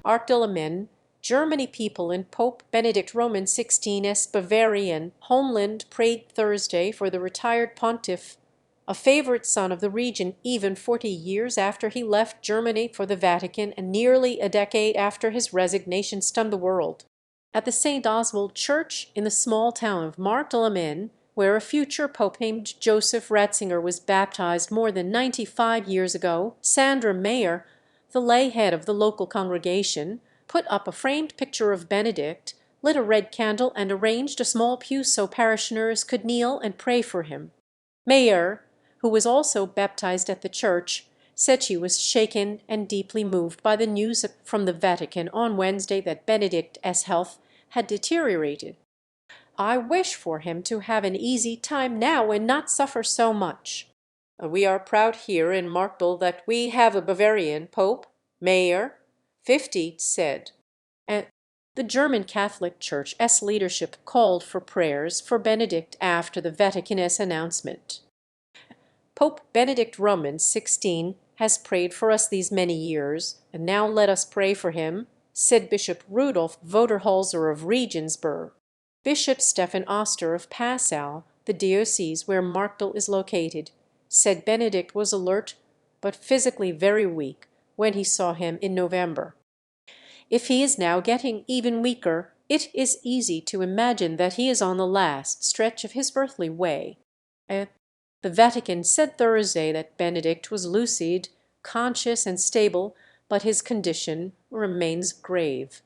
ARKTL AM INN, Germany people in Pope Benedict Roman XVI's Bavarian homeland prayed Thursday for the retired pontiff, a favorite son of the region even 40 years after he left Germany for the Vatican and nearly a decade after his resignation stunned the world. At the St. Oswald Church in the small town of Marktl am Inn, where a future pope named Joseph Ratzinger was baptized more than 95 years ago, Sandra Maier, the lay head of the local congregation, put up a framed picture of Benedict, lit a red candle, and arranged a small pew so parishioners could kneel and pray for him. Maier, who was also baptized at the church, said she was shaken and deeply moved by the news from the Vatican on Wednesday that Benedict's health had deteriorated. "I wish for him to have an easy time now and not suffer so much. We are proud here in Marktl that we have a Bavarian pope," Maier, 50, said. And the German Catholic Church's leadership called for prayers for Benedict after the Vatican's announcement. "Pope Benedict Roman XVI has prayed for us these many years, and now let us pray for him," said Bishop Rudolf Voderholzer of Regensburg. Bishop Stefan Oster of Passau, the diocese where Marktl is located, said Benedict was alert but physically very weak when he saw him in November. "If he is now getting even weaker, it is easy to imagine that he is on the last stretch of his earthly way." The Vatican said Thursday that Benedict was lucid, conscious and stable, but his condition remains grave.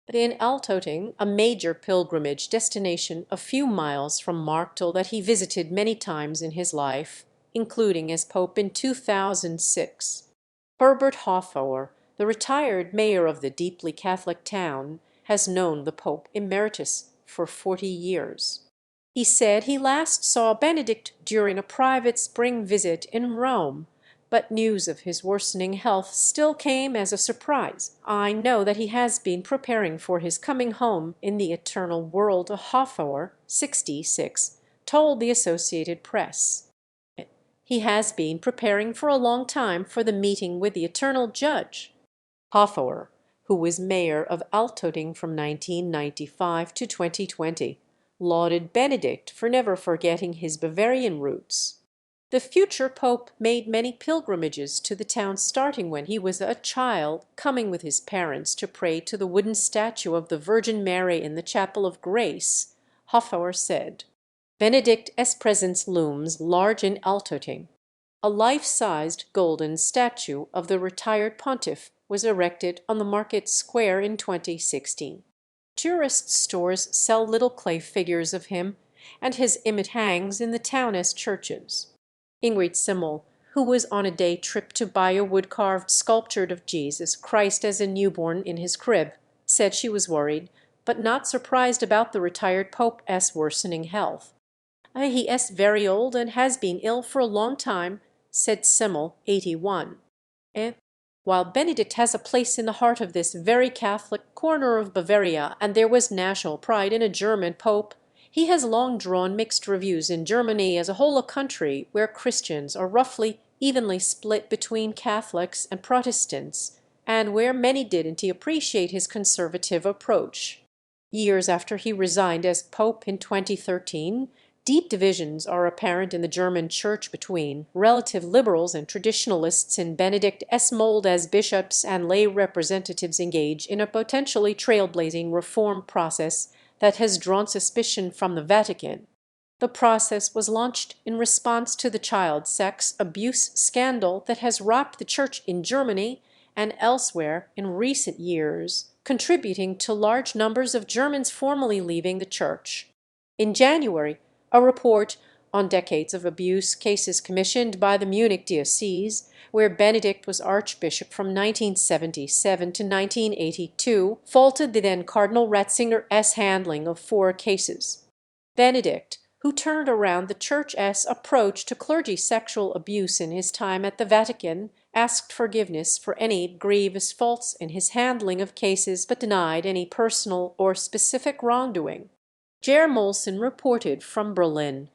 But in Altoetting, a major pilgrimage destination a few miles from Marktl that he visited many times in his life, including as pope in 2006, Herbert Hofauer, the retired mayor of the deeply Catholic town, has known the Pope Emeritus for 40 years. He said he last saw Benedict during a private spring visit in Rome, but news of his worsening health still came as a surprise. "I know that he has been preparing for his coming home in the eternal world," Hofauer, 66, told the Associated Press. "He has been preparing for a long time for the meeting with the eternal judge." Hofauer, who was mayor of Altoetting from 1995 to 2020, lauded Benedict for never forgetting his Bavarian roots. The future pope made many pilgrimages to the town starting when he was a child, coming with his parents to pray to the wooden statue of the Virgin Mary in the Chapel of Grace, Hofauer said. Benedict's presence looms large in Altoetting. A life-sized golden statue of the retired pontiff was erected on the market square in 2016. Tourist stores sell little clay figures of him, and his image hangs in the town's churches. Ingrid Simmel, who was on a day trip to buy a wood-carved sculpture of Jesus Christ as a newborn in his crib, said she was worried, but not surprised about the retired pope's worsening health. "He is very old and has been ill for a long time," said Simmel, 81. While Benedict has a place in the heart of this very Catholic corner of Bavaria, and there was national pride in a German pope, he has long drawn mixed reviews in Germany as a whole, a country where Christians are roughly evenly split between Catholics and Protestants, and where many didn't appreciate his conservative approach. Years after he resigned as pope in 2013, deep divisions are apparent in the German church between relative liberals and traditionalists in Benedict's mold as bishops and lay representatives engage in a potentially trailblazing reform process that has drawn suspicion from the Vatican. The process was launched in response to the child sex abuse scandal that has rocked the church in Germany and elsewhere in recent years, contributing to large numbers of Germans formally leaving the church. In January, a report on decades of abuse cases commissioned by the Munich diocese, where Benedict was archbishop from 1977 to 1982, faulted the then-Cardinal Ratzinger's handling of 4 cases. Benedict, who turned around the church's approach to clergy sexual abuse in his time at the Vatican, asked forgiveness for any grievous faults in his handling of cases but denied any personal or specific wrongdoing. Geir Moulson reported from Berlin.